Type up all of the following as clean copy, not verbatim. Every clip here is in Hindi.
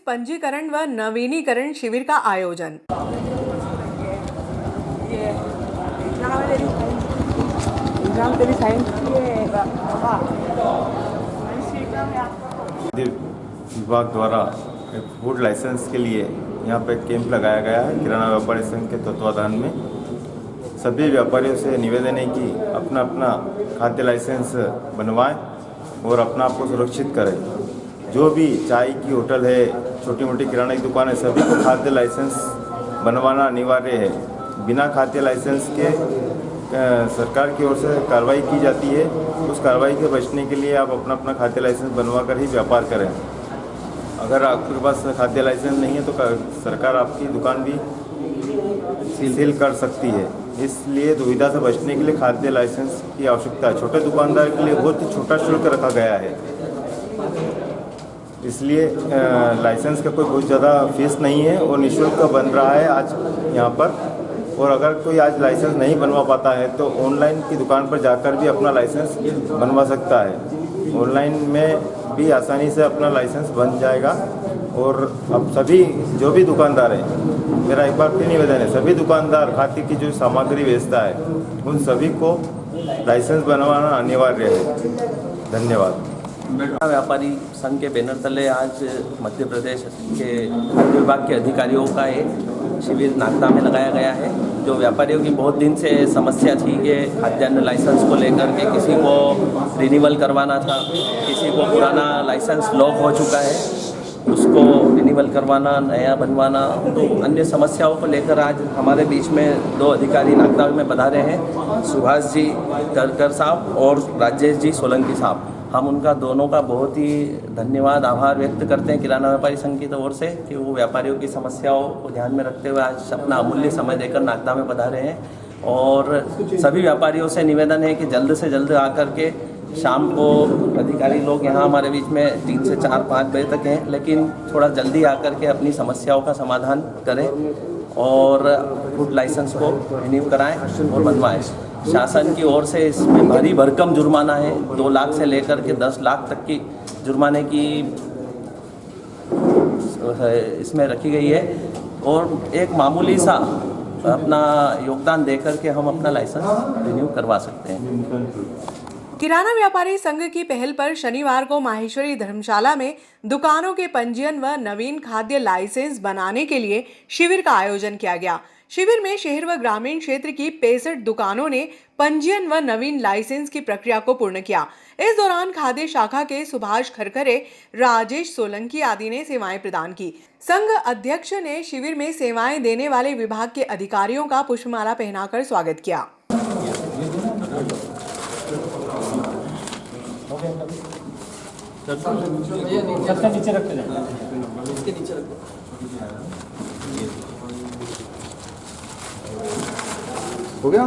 पंजीकरण व नवीनीकरण शिविर का आयोजन। विभाग द्वारा फूड लाइसेंस के लिए यहाँ पे कैंप लगाया गया है। किराना व्यापारी संघ के तत्वाधान में सभी व्यापारियों से निवेदन है कि अपना अपना खाद्य लाइसेंस बनवाएं और अपना आप को सुरक्षित करें। जो भी चाय की होटल है, छोटी मोटी किराना की दुकान है, सभी को खाद्य लाइसेंस बनवाना अनिवार्य है। बिना खाद्य लाइसेंस के सरकार की ओर से कार्रवाई की जाती है। उस कार्रवाई के बचने के लिए आप अपना अपना खाद्य लाइसेंस बनवा कर ही व्यापार करें। अगर आपके पास खाद्य लाइसेंस नहीं है तो सरकार आपकी दुकान भी सील कर सकती है। इसलिए दुविधा से बचने के लिए खाद्य लाइसेंस की आवश्यकता है। छोटे दुकानदार के लिए बहुत ही छोटा शुल्क रखा गया है, इसलिए लाइसेंस का कोई बहुत ज़्यादा फीस नहीं है और निःशुल्क बन रहा है आज यहाँ पर। और अगर कोई आज लाइसेंस नहीं बनवा पाता है तो ऑनलाइन की दुकान पर जाकर भी अपना लाइसेंस बनवा सकता है। ऑनलाइन में भी आसानी से अपना लाइसेंस बन जाएगा। और अब सभी जो भी दुकानदार हैं, मेरा एक बार फिर निवेदन है, सभी दुकानदार खाद्य की जो सामग्री बेचता है उन सभी को लाइसेंस बनवाना अनिवार्य है। धन्यवाद। व्यापारी संघ के बैनर तले आज मध्य प्रदेश के खाद्य विभाग के अधिकारियों का एक शिविर नागदा में लगाया गया है। जो व्यापारियों की बहुत दिन से समस्या थी कि खाद्यान्न लाइसेंस को लेकर के किसी को रिन्यूअल करवाना था, किसी को पुराना लाइसेंस लॉक हो चुका है, उसको रिन्यूअल करवाना, नया बनवाना, तो अन्य समस्याओं को लेकर आज हमारे बीच में दो अधिकारी नागदा में पधारे हैं, सुभाष जी करकर साहब और राजेश जी सोलंकी साहब। हम उनका दोनों का बहुत ही धन्यवाद, आभार व्यक्त करते हैं किराना व्यापारी संघ की ओर से कि वो व्यापारियों की समस्याओं को ध्यान में रखते हुए आज अपना अमूल्य समय देकर नागदा में पधारे हैं। और सभी व्यापारियों से निवेदन है कि जल्द से जल्द आकर के शाम को अधिकारी लोग यहाँ हमारे बीच में 3 से 4-5 बजे तक हैं, लेकिन थोड़ा जल्दी आकर के अपनी समस्याओं का समाधान करें और फूड लाइसेंस को रिन्यू कराएं और बनवाएं। शासन की ओर से इसमें भारी भरकम जुर्माना है, 2 लाख से लेकर के 10 लाख तक की जुर्माने की इसमें रखी गई है। और एक मामूली सा अपना योगदान देकर के हम अपना लाइसेंस रिन्यू करवा सकते हैं। किराना व्यापारी संघ की पहल पर शनिवार को माहेश्वरी धर्मशाला में दुकानों के पंजीयन व नवीन खाद्य लाइसेंस बनाने के लिए शिविर का आयोजन किया गया। शिविर में शहर व ग्रामीण क्षेत्र की 65 दुकानों ने पंजीयन व नवीन लाइसेंस की प्रक्रिया को पूर्ण किया। इस दौरान खाद्य शाखा के सुभाष खरखरे, राजेश सोलंकी आदि ने सेवाएं प्रदान की। संघ अध्यक्ष ने शिविर में सेवाएं देने वाले विभाग के अधिकारियों का पुष्पमाला पहनाकर स्वागत किया। सबसे नीचे रखते जाए, इसके नीचे रखो। हो गया?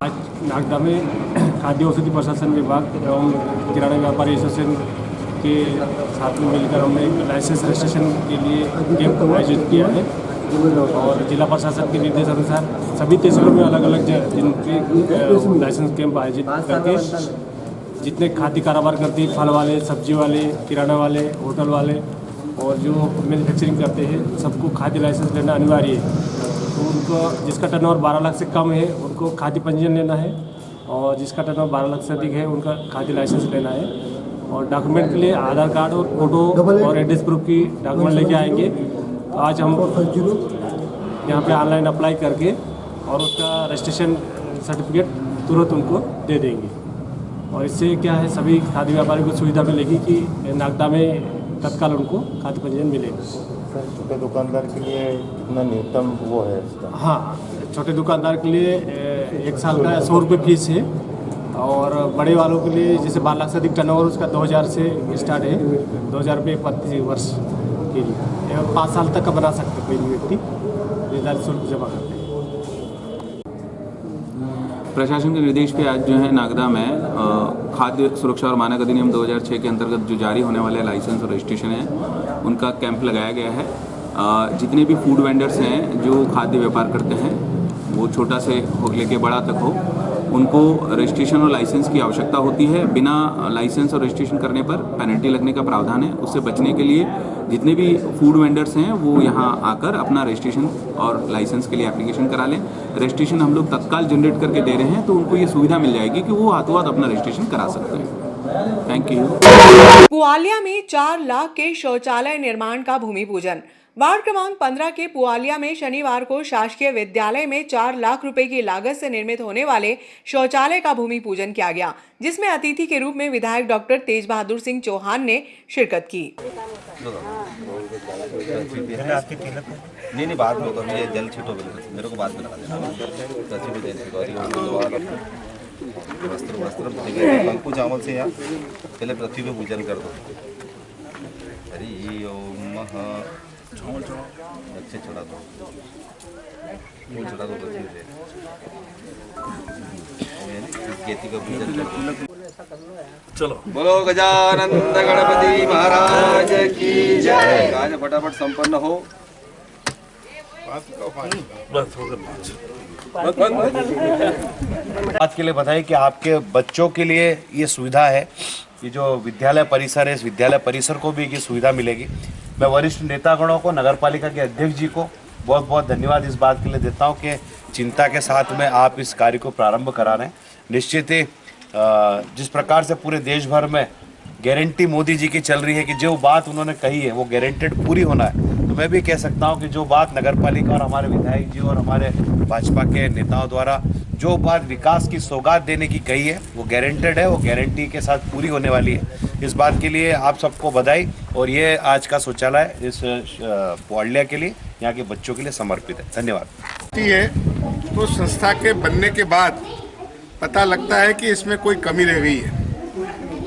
आज नागदा में खाद्य औषधि प्रशासन विभाग एवं किराना व्यापारी एसोसिएशन के साथ में मिलकर हमने एक लाइसेंस रजिस्ट्रेशन के लिए कैंप आयोजित किया है। और जिला प्रशासन के निर्देश अनुसार सभी तहसीलों में अलग अलग जिनके लाइसेंस कैंप आयोजित करके जितने खाद्य कारोबार करते हैं, फल वाले, सब्जी वाले, किराना वाले, होटल वाले और जो मैन्युफैक्चरिंग करते हैं, सबको खाद्य लाइसेंस लेना अनिवार्य है। तो उनको जिसका टर्नओवर 12 लाख से कम है उनको खाद्य पंजीयन लेना है और जिसका टर्नओवर 12 लाख से अधिक है उनका खाद्य लाइसेंस लेना है। और डॉक्यूमेंट के लिए आधार कार्ड और फोटो और एड्रेस प्रूफ की डॉक्यूमेंट लेके आएंगे। तो आज हम यहाँ पे ऑनलाइन अप्लाई करके और उसका रजिस्ट्रेशन सर्टिफिकेट तुरंत उनको दे देंगे। और इससे क्या है, सभी खाद्य व्यापारियों को सुविधा मिलेगी कि नागदा में तत्काल उनको खाद्य पंजीयन मिलेगा। सर, छोटे दुकानदार के लिए कितना न्यूनतम वो है इसका? हाँ, छोटे दुकानदार के लिए 1 साल का 100 रुपये फीस है और बड़े वालों के लिए जैसे 12 लाख से अधिक टर्नओवर उसका 2000 से स्टार्ट है। 2000 रुपये प्रति वर्ष के लिए 5 साल तक का बना सकते कोई भी व्यक्ति निर्धारित शुल्क जमा करते हैं। प्रशासन के निर्देश पे आज जो है नागदा में खाद्य सुरक्षा और मानक अधिनियम 2006 के अंतर्गत जो जारी होने वाले लाइसेंस और रजिस्ट्रेशन हैं उनका कैंप लगाया गया है। जितने भी फूड वेंडर्स हैं जो खाद्य व्यापार करते हैं, वो छोटा से हो लेके बड़ा तक हो, उनको रजिस्ट्रेशन और लाइसेंस की आवश्यकता होती है। बिना लाइसेंस और रजिस्ट्रेशन करने पर पेनल्टी लगने का प्रावधान है। उससे बचने के लिए जितने भी फूड वेंडर्स हैं वो यहाँ आकर अपना रजिस्ट्रेशन और लाइसेंस के लिए एप्लीकेशन करा लें। रजिस्ट्रेशन हम लोग तत्काल जनरेट करके दे रहे हैं, तो उनको ये सुविधा मिल जाएगी कि वो हाथों हाथ अपना रजिस्ट्रेशन करा सकते हैं। Thank you. पुआलिया में 4 लाख के शौचालय निर्माण का भूमि पूजन। वार्ड क्रमांक 15 के पुआलिया में शनिवार को शासकीय विद्यालय में 4 लाख रुपए की लागत से निर्मित होने वाले शौचालय का भूमि पूजन किया गया, जिसमें अतिथि के रूप में विधायक डॉक्टर तेज बहादुर सिंह चौहान ने शिरकत की। नहीं बाद में होगा, ये जल छीटो मेरे को बाद में लगा देना। पंकु चावल से यहाँ पहले पृथ्वी पे पूजन कर दो। हरि ओम महा अच्छे चढ़ा दो, चढ़ा दो पृथ्वी से। खेती का पूजन कर। चलो बोलो गजानन गणपति महाराज की जय। कार्य फटाफट संपन्न हो। बात के लिए बताइए कि आपके बच्चों के लिए ये सुविधा है, ये जो विद्यालय परिसर है, इस विद्यालय परिसर को भी ये सुविधा मिलेगी। मैं वरिष्ठ नेतागणों को, नगरपालिका के अध्यक्ष जी को बहुत बहुत धन्यवाद इस बात के लिए देता हूँ कि चिंता के साथ में आप इस कार्य को प्रारंभ करा रहे हैं। निश्चित ही जिस प्रकार से पूरे देश भर में गारंटी मोदी जी की चल रही है कि जो बात उन्होंने कही है वो गारंटेड पूरी होना है, तो मैं भी कह सकता हूं कि जो बात नगरपालिका और हमारे विधायक जी और हमारे भाजपा के नेताओं द्वारा जो बात विकास की सौगात देने की कही है वो गारंटेड है, वो गारंटी के साथ पूरी होने वाली है। इस बात के लिए आप सबको बधाई। और ये आज का शौचालय इस पुआलिया के लिए, यहाँ के बच्चों के लिए समर्पित है। धन्यवाद। तो संस्था के बनने के बाद पता लगता है कि इसमें कोई कमी रह गई है,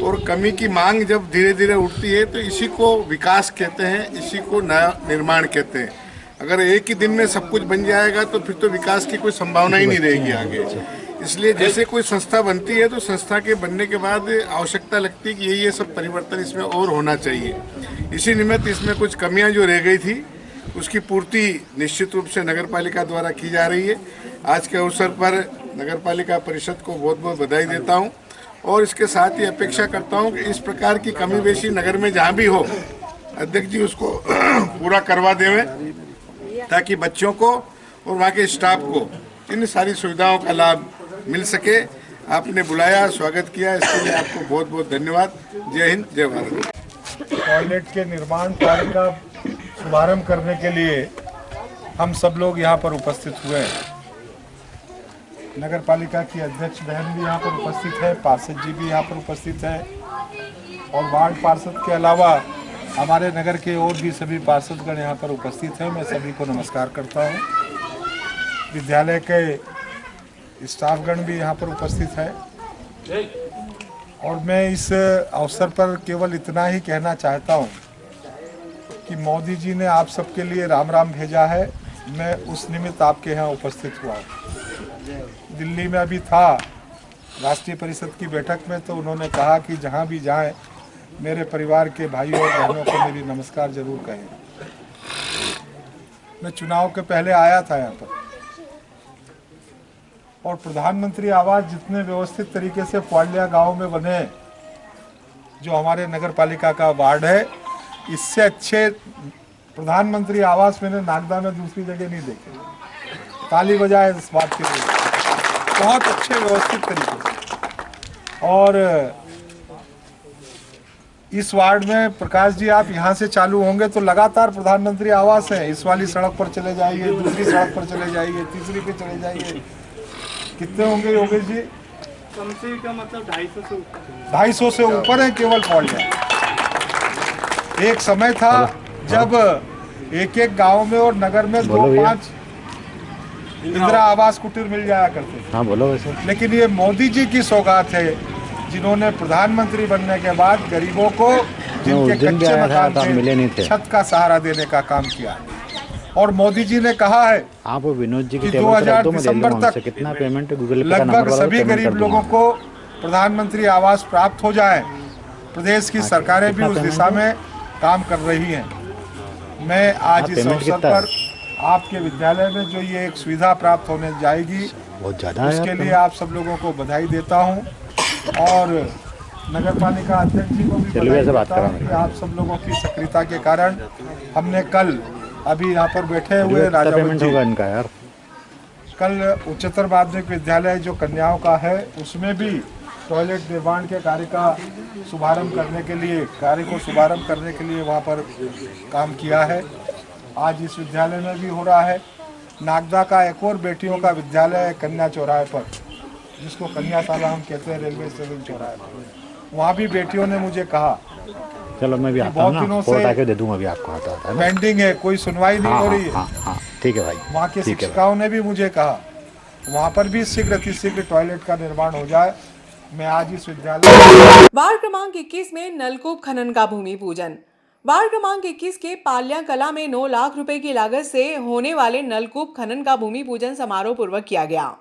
और कमी की मांग जब धीरे धीरे उठती है तो इसी को विकास कहते हैं, इसी को नया निर्माण कहते हैं। अगर एक ही दिन में सब कुछ बन जाएगा तो फिर तो विकास की कोई संभावना ही नहीं रहेगी आगे। इसलिए जैसे कोई संस्था बनती है तो संस्था के बनने के बाद आवश्यकता लगती है कि ये सब परिवर्तन इसमें और होना चाहिए। इसी निमित्त इसमें कुछ कमियां जो रह गई थी उसकी पूर्ति निश्चित रूप से नगरपालिका द्वारा की जा रही है। आज के अवसर पर नगरपालिका परिषद को बहुत बहुत बधाई देता हूँ, और इसके साथ ही अपेक्षा करता हूं कि इस प्रकार की कमी बेशी नगर में जहां भी हो, अध्यक्ष जी उसको पूरा करवा देवें, ताकि बच्चों को और वहां के स्टाफ को इन सारी सुविधाओं का लाभ मिल सके। आपने बुलाया, स्वागत किया, इसके लिए आपको बहुत बहुत धन्यवाद। जय हिंद, जय भारत। टॉयलेट के निर्माण कार्य का शुभारंभ करने के लिए हम सब लोग यहाँ पर उपस्थित हुए हैं। नगर पालिका की अध्यक्ष बहन भी यहाँ पर उपस्थित है, पार्षद जी भी यहाँ पर उपस्थित है, और वार्ड पार्षद के अलावा हमारे नगर के और भी सभी पार्षदगण यहाँ पर उपस्थित हैं। मैं सभी को नमस्कार करता हूँ। विद्यालय के स्टाफगण भी यहाँ पर उपस्थित है, और मैं इस अवसर पर केवल इतना ही कहना चाहता हूँ कि मोदी जी ने आप सबके लिए राम राम भेजा है। मैं उस निमित्त आपके यहाँ उपस्थित हुआ हूँ। दिल्ली में अभी था राष्ट्रीय परिषद की बैठक में, तो उन्होंने कहा कि जहाँ भी जाएं मेरे परिवार के भाइयों और बहनों को मेरी नमस्कार जरूर कहें। मैं चुनाव के पहले आया था यहाँ पर, और प्रधानमंत्री आवास जितने व्यवस्थित तरीके से पुआलिया गांव में बने, जो हमारे नगर पालिका का वार्ड है, इससे अच्छे प्रधानमंत्री आवास मैंने नागदा में दूसरी जगह नहीं देखे। ताली बजाए इस बात के लिए, बहुत अच्छे व्यवस्थित तरीके से। और इस वार्ड में प्रकाश जी आप यहाँ से चालू होंगे तो लगातार प्रधानमंत्री आवास है। इस वाली सड़क पर चले जाइए, दूसरी सड़क पर चले जाइए, तीसरी पे चले जाइए। कितने होंगे योगेश जी? कम से कम मतलब 250 से ऊपर है केवल पुआलिया। एक समय था जब एक एक गांव में और नगर में 2-5 इंदिरा आवास कुटीर मिल जाया करते थे। हाँ बोलो वैसे। लेकिन ये मोदी जी की सौगात है, जिन्होंने प्रधानमंत्री बनने के बाद गरीबों को जिनके कच्चे मकान थे छत का सहारा देने का काम किया। और मोदी जी ने कहा है आप विनोद जी कि की टेबल पे रख 2000 दो, मैं ले दिसंबर लूंगा तक उनसे कितना पेमेंट है, गूगल पे का नंबर लगभग वाला सभी पेमेंट कर गरीब दूंगा। लोगों को प्रधानमंत्री आवास प्राप्त हो जाए। प्रदेश की सरकारें भी कितना उस पेमेंट दिशा है? में काम कर रही हैं। मैं आज इस पेमेंट अवसर कितना है? पर आपके विद्यालय में जो ये एक सुविधा प्राप्त होने जाएगी, बहुत ज़्यादा है उसके यार लिए पेमेंट। आप सब लोगों को बधाई देता हूँ और नगर पालिका अध्यक्ष जी को भी चलिए बधाई ऐसे बात देता हूँ करा कि आप सब लोगों की सक्रियता के कारण हमने कल अभी यहाँ पर बैठे हुए कितना राजावत पेमेंट जी होगा इनका यार? कल उच्चतर माध्यमिक विद्यालय जो कन्याओं का है उसमें भी टॉयलेट निर्माण के कार्य का शुभारंभ करने के लिए वहाँ पर काम किया है। आज इस विद्यालय में भी हो रहा है। नागदा का एक और बेटियों का विद्यालय है कन्या चौराहे पर, जिसको कन्याशाला हम कहते हैं, रेलवे स्टेशन चौराहे पर। वहाँ भी बेटियों ने मुझे कहा चलो मैं भी आता हूँ बहुत ना, दिनों फोटो से आके दे दूंगा अभी आपको, आता है ना? पेंडिंग है, कोई सुनवाई नहीं हो रही है। हाँ, ठीक है भाई, वहाँ के ठीक है भाई। शिक्षिकाओं ने भी मुझे कहा वहाँ पर भी शीघ्र अतिशीघ्र टॉयलेट का निर्माण हो जाए। मैं आज इस विद्यालय वार्ड क्रमांक 21 में नलकूप खनन का भूमि पूजन। वार्ड क्रमांक 21 के पाल्या कला में 9 लाख रुपए की लागत से होने वाले नलकूप खनन का भूमि पूजन समारोह पूर्वक किया गया।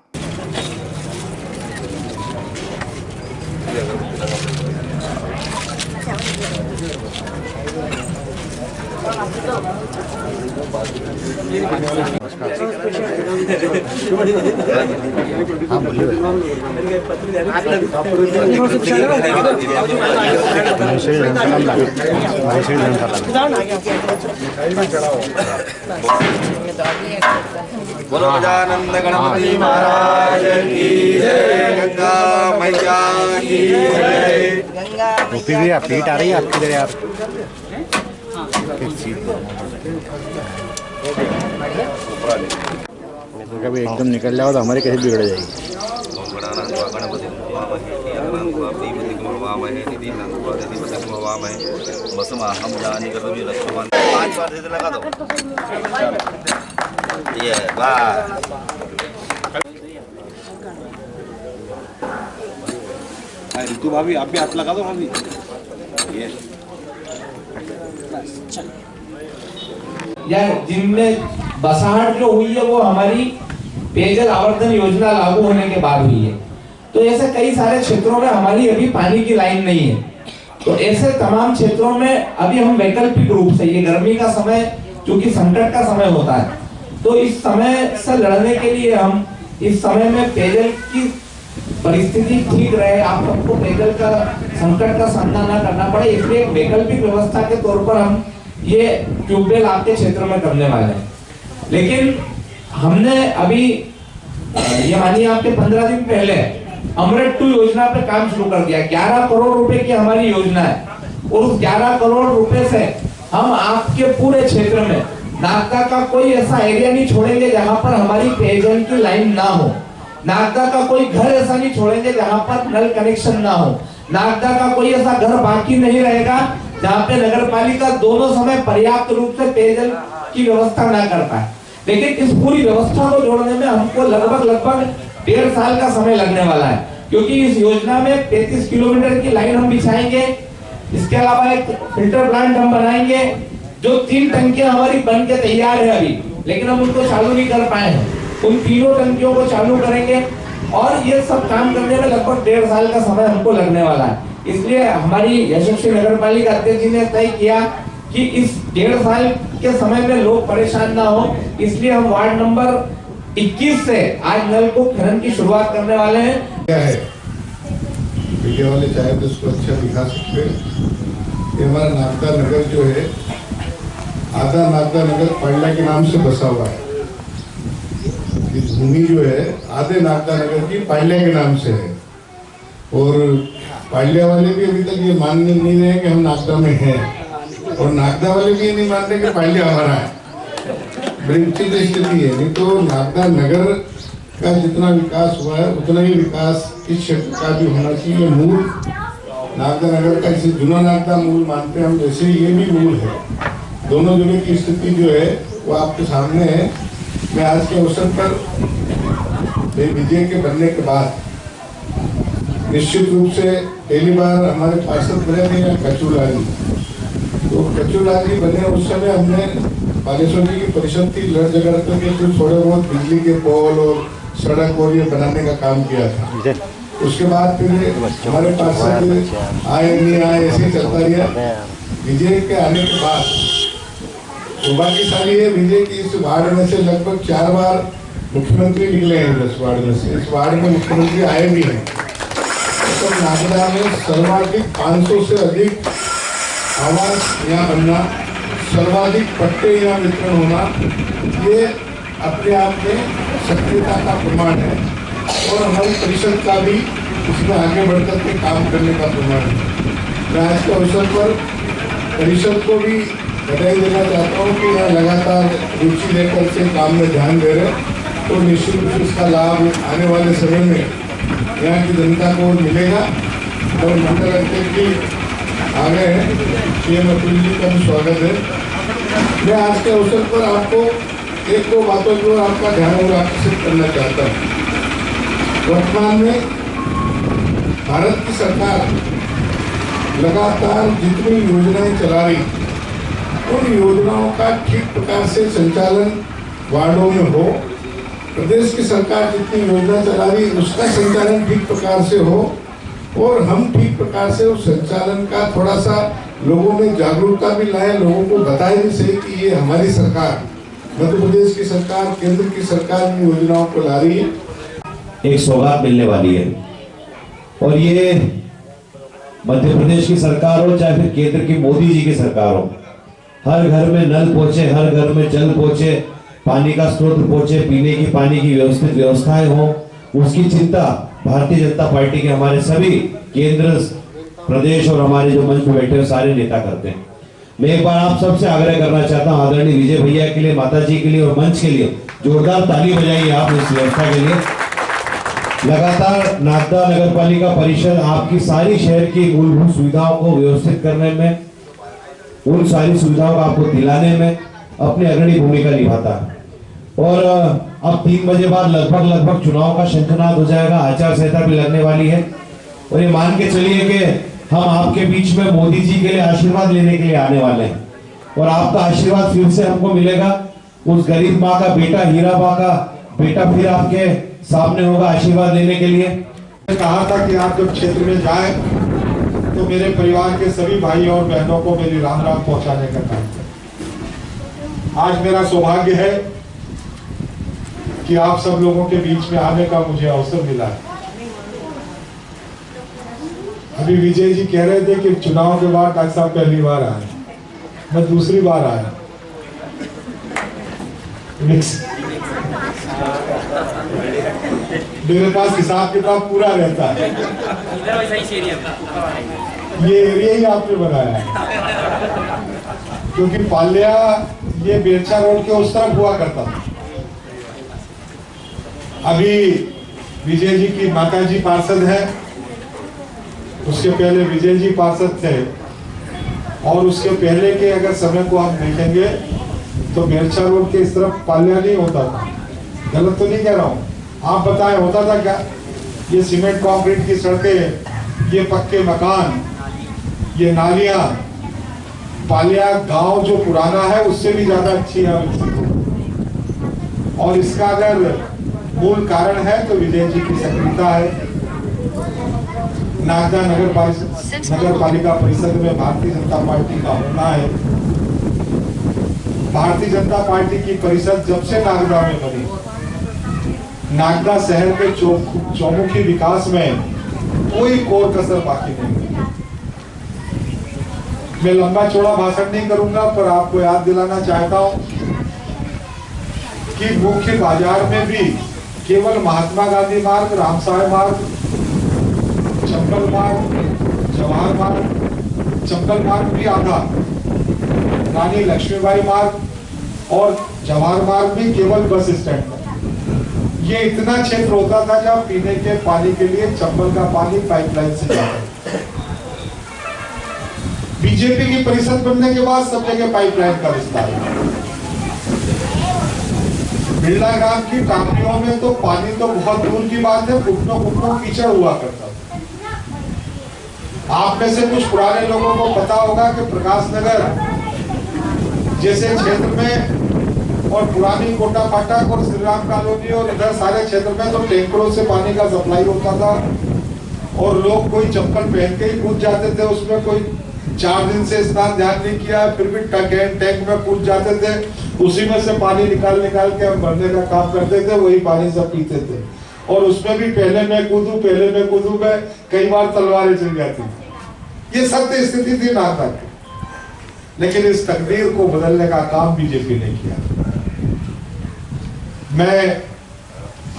हाँ बोलिए भाई। महेश्वरी धर्मशाला बोलो गजानंद गणपति महाराज की जय, गंगा मैया की जय। टोपी भी आप पीट आ रही है आपकी इधर यार। कभी एकदम निकल जाओ तो हमारी कैसे बिगड़ जाएगी। पांच बार दे लगा दो। ये वाह, ऋतु भाभी आप भी हाथ लगा दो भाभी। ये या जिनमें बसाहट जो हुई है वो हमारी पेयजल आवर्धन योजना लागू होने के बाद हुई है। तो ऐसे कई सारे क्षेत्रों में हमारी अभी पानी की लाइन नहीं है। तो ऐसे तमाम क्षेत्रों में अभी हम वैकल्पिक रूप से, ये गर्मी का समय क्योंकि संकट का समय होता है, तो इस समय से लड़ने के लिए हम इस समय में पेयजल की परिस्थिति ठीक रहे, आप सबको पेयजल का संकट का सामना ना करना पड़े, इसलिए एक वैकल्पिक व्यवस्था के तौर पर हम ये ट्यूबवेल आपके क्षेत्र में करने वाले हैं। लेकिन हमने अभी ये मानिए आपके 15 दिन पहले अमृत 2 योजना पे काम शुरू कर दिया। 11 करोड़ रुपए की हमारी योजना है और उस 11 करोड़ रुपए से हम आपके पूरे क्षेत्र में नागदा का कोई ऐसा एरिया नहीं छोड़ेंगे जहां पर हमारी पेयजल की लाइन ना हो। नागदा का कोई घर ऐसा नहीं छोड़ेंगे जहां पर नल कनेक्शन ना हो। नागदा का कोई ऐसा घर बाकी नहीं रहेगा जहां पे नगर पालिका दोनों समय पर्याप्त रूप से पेयजल की व्यवस्था ना कर पाए। लेकिन इस पूरी व्यवस्था को जोड़ने में हमको लगभग 1.5 साल का समय लगने वाला है, क्योंकि इस योजना में 35 किलोमीटर की लाइन हम बिछाएंगे। इसके अलावा एक फिल्टर प्लांट हम बनाएंगे, जो 3 टंकियां हमारी बन के तैयार है अभी, लेकिन हम उनको चालू नहीं कर पाए हैं। उन 3 टंकियों को चालू करेंगे और ये सब काम करने में लगभग 1.5 साल का समय हमको लगने वाला है। इसलिए हमारी यशस्वी नगर पालिका अध्यक्ष जी ने तय किया कि इस 1.5 साल के समय में लोग परेशान ना हो, इसलिए हम वार्ड नंबर 21 से आज नलकूप खनन की शुरुआत करने वाले हैं। क्या है मीडिया वाले चाहे तो उसको अच्छा दिखा सकते हैं। ये हमारा नागदा नगर जो है, आधा नागदा नगर पांड्या के नाम से बसा हुआ है। ये भूमि जो है आधे नागदा नगर की पांड्या के नाम से है और पांड्या वाले भी अभी तक ये मान नहीं रहे कि हम नागदा में हैं और नागदा वाले भी ये नहीं मान रहे कि पांड्या हमारा है। बड़ी उचित स्थिति है। नहीं तो नागदा नगर का जितना विकास हुआ है उतना ही विकास इस क्षेत्र का भी होना चाहिए। मूल नागदा नगर का इसे जुना नागदा मूल मानते हैं हम, जैसे ये भी मूल है। दोनों जगह की स्थिति जो है वो आपके सामने है। मैं आज के अवसर पर विजय के बनने के बाद निश्चित रूप से पहली बार हमारे पार्षद बने थे कचूलाल जी। तो कचूलाल जी बने उस समय हमने बालेश्वर जी की परिषद थी, लड़ झगड़ करके फिर थोड़े बहुत बिजली के पोल और सड़क और ये बनाने का काम किया था। उसके बाद फिर हमारे पास आए नहीं आए ऐसे ही चलता रहा। विजय के आने के बाद सौभाग्यशाली है विजय की इस वार्ड में से लगभग 4 बार मुख्यमंत्री निकले हैं। इस वार्ड में से, इस वार्ड में मुख्यमंत्री आए भी हैं। तो नागदा में सर्वाधिक 500 से अधिक आवास यहाँ बनना, सर्वाधिक पट्टे यहाँ वितरण होना, ये अपने आप में सक्रियता का प्रमाण है और हमारी परिषद का भी इसमें आगे बढ़कर के काम करने का प्रमाण है। मैं आज के अवसर पर परिषद को भी बधाई देना चाहता हूँ कि यहाँ लगातार रुचि लेकर से काम में ध्यान दे रहे हैं, तो निश्चित रूप से इसका लाभ आने वाले समय में यहाँ की जनता को मिलेगा। और मंडल अध्यक्ष आ गए हैं, सीएम अतुल जी का भी स्वागत है। मैं आज के अवसर पर आपको 1-2 बातों की ओर आपका ध्यान और आकर्षित करना चाहता हूँ। वर्तमान में भारत की सरकार लगातार जितनी योजनाएं चला रही, उन योजनाओं का ठीक प्रकार से संचालन वार्डों में हो। प्रदेश की सरकार जितनी योजना चला रही उसका संचालन ठीक प्रकार से हो और हम ठीक प्रकार से उस संचालन का थोड़ा सा लोगों में जागरूकता भी लाए, लोगों को बताए भी सही कि ये हमारी सरकार, मध्य प्रदेश की सरकार, केंद्र की सरकार इन योजनाओं को ला रही है। एक सौगात मिलने वाली है और ये मध्य प्रदेश की सरकार हो चाहे फिर केंद्र की मोदी जी की सरकार हो, हर घर में नल पहुंचे, हर घर में जल पहुंचे, पानी का स्रोत पहुंचे, पीने की पानी की व्यवस्थित व्यवस्थाएं हो, उसकी चिंता भारतीय जनता पार्टी के हमारे सभी केंद्र, प्रदेश और हमारे जो मंच में बैठे हुए सारे नेता करते हैं। मैं एक बार आप सबसे आग्रह करना चाहता हूं, आदरणीय विजय भैया के लिए, माता जी के लिए और मंच के लिए जोरदार ताली बजाइए आप इस व्यवस्था के लिए। लगातार नागदा नगर पालिका परिषद आपकी सारी शहर की मूलभूत सुविधाओं को व्यवस्थित करने में, उन सारी सुविधाओं को आपको दिलाने में अपनी अग्रणी भूमिका निभाता है। और अब 3 बजे बाद लगभग चुनाव का शंखनाद हो जाएगा, आचार संहिता भी लगने वाली है और ये मान के चलिए कि हम आपके बीच में मोदी जी के लिए आशीर्वाद लेने के लिए आने वाले हैं और आपका आशीर्वाद फिर से हमको मिलेगा। उस गरीब माँ का बेटा, हीरा माँ का बेटा फिर आपके सामने होगा आशीर्वाद लेने के लिए। कहा था कि आप जब क्षेत्र में जाए तो मेरे परिवार के सभी भाई और बहनों को मेरी राम राम पहुंचाने का काम करें। आज मेरा सौभाग्य है कि आप सब लोगों के बीच में आने का मुझे अवसर मिला है। अभी विजय जी कह रहे थे कि चुनाव के बाद डॉक्टर साहब पहली बार आए, मैं दूसरी बार आया। मेरे पास हिसाब किताब पूरा रहता है। ये एरिया ही आपने बनाया है क्योंकि पाल्या ये बेरछा रोड के उस तरफ हुआ करता था। अभी विजय जी की माता जी पार्षद है, उसके पहले विजय जी पार्षद थे और उसके पहले के अगर समय को हम देखेंगे तो बेरछा रोड के इस तरफ पाल्या नहीं होता था। गलत तो नहीं कह रहा हूँ, आप बताएं होता था क्या? ये सीमेंट कंक्रीट की सड़कें, ये पक्के मकान, ये नालियां, पालिया गांव जो पुराना है उससे भी ज्यादा अच्छी है। और इसका अगर मूल कारण है तो विजय जी की सक्रियता है। नागदा नगर पालिका परिषद में भारतीय जनता पार्टी का होना है। भारतीय जनता पार्टी की परिषद जब से नागदा में बनी, नागदा शहर के चौमुखी विकास में कोई कोर कसर बाकी नहीं। मैं लंबा चौड़ा भाषण नहीं करूंगा, पर आपको याद दिलाना चाहता हूं कि मुख्य बाजार में भी केवल महात्मा गांधी मार्ग, रामसाय मार्ग, चंबल मार्ग, जवाहर मार्ग, चंबल मार्ग भी आधा, रानी लक्ष्मीबाई मार्ग और जवाहर मार्ग भी केवल बस स्टैंड पर। ये इतना क्षेत्र होता था जब पीने के पानी के लिए चंबल का पानी पाइपलाइन से जाता था। बीजेपी की परिषद बनने के बाद सब जगह पाइपलाइन का विस्तार हुआ। बिरला ग्राम की टांकियों में तो पानी तो बहुत दूर की बात है, घुटनों कीचड़ हुआ करता था। आप में से कुछ पुराने लोगों को पता होगा कि प्रकाश नगर जैसे क्षेत्र में और पुरानी कोटा फाटक और श्री राम कॉलोनी और इधर सारे क्षेत्र में तो टैंकरों से पानी का सप्लाई होता था और लोग कोई चप्पल पहन के ही कूद जाते थे उसमें, कोई 4 दिन से स्नान ध्यान नहीं किया फिर भी टैंक में कूद जाते थे, उसी में से पानी निकाल के हम भरने का काम करते थे, वही पानी सब पीते थे। और उसमें भी पहले मैं कूदू में कई बार तलवारें चल जाती। ये सत्य स्थिति थी नागदा की, लेकिन इस तकदीर को बदलने का काम बीजेपी ने किया। मैं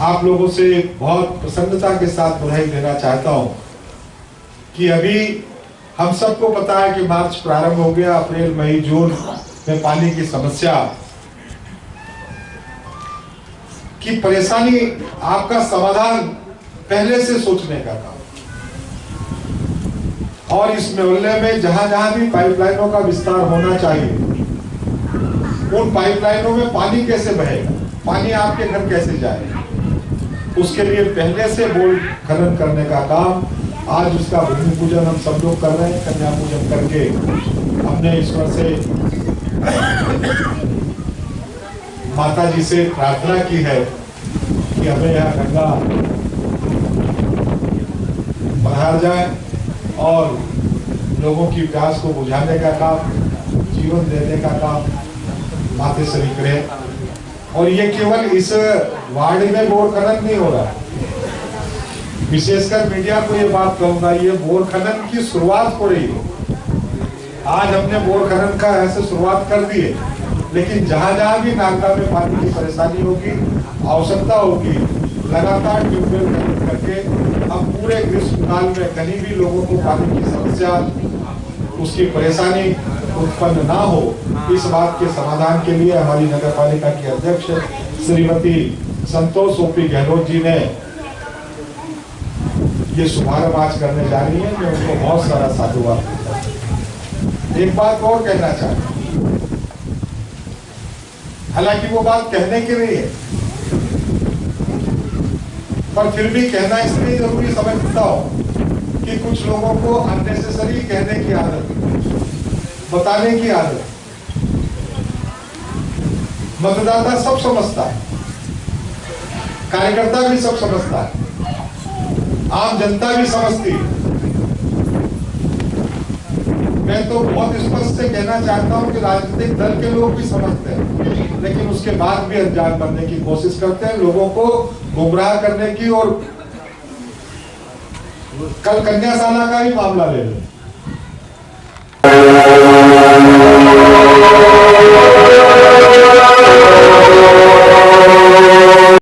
आप लोगों से बहुत प्रसन्नता के साथ बधाई देना चाहता हूं कि अभी हम सबको पता है कि मार्च प्रारंभ हो गया, अप्रैल मई जून में पानी की समस्या की परेशानी आपका समाधान पहले से सोचने का काम, और इस मोहल्ले में जहां जहां भी पाइपलाइनों का विस्तार होना चाहिए, उन पाइपलाइनों में पानी कैसे बहेगा, पानी आपके घर कैसे जाएगा, उसके लिए पहले से बोर खनन करने का काम, आज उसका भूमि पूजन हम सब लोग कर रहे हैं। कन्या पूजन करके हमने ईश्वर से माता जी से प्रार्थना की है कि हमें यहाँ गंगा पधार जाए और लोगों की प्यास को बुझाने का काम, जीवन देने का काम माते से निकले। और ये केवल इस वार्ड में बोर खनन नहीं हो रहा, विशेषकर मीडिया को ये बात कहूंगा, ये बोर खनन की शुरुआत हो रही है। आज हमने बोर खनन का ऐसे शुरुआत कर दी है, लेकिन जहां जहां भी नागदा में पानी की परेशानी होगी, आवश्यकता होगी, लगातार ट्यूबवेल कनेक्ट करके हम पूरे ग्रीष्मकाल में कहीं भी लोगों को पानी की समस्या, उसकी परेशानी उत्पन्न ना हो, इस बात के समाधान के लिए हमारी नगर पालिका की अध्यक्ष श्रीमती संतोष ओपी गहलोत जी ने ये शुभारंभ आज करने जा रही है। मैं उनको बहुत सारा साधुवाद देता हूं। एक बात और कहना चाहता हूं, हालांकि वो बात कहने की नहीं है, पर फिर भी कहना इसलिए जरूरी समझता हूं कि कुछ लोगों को अननेसेसरी कहने की आदत, बताने की आदत। मतदाता सब समझता है, कार्यकर्ता भी सब समझता है, आम जनता भी समझती है। मैं तो बहुत स्पष्ट से कहना चाहता हूं कि राजनीतिक दल के लोग भी समझते हैं, लेकिन उसके बाद भी अनजान बनने की कोशिश करते हैं, लोगों को गुमराह करने की। और कल कन्याशाला का ही मामला ले लो,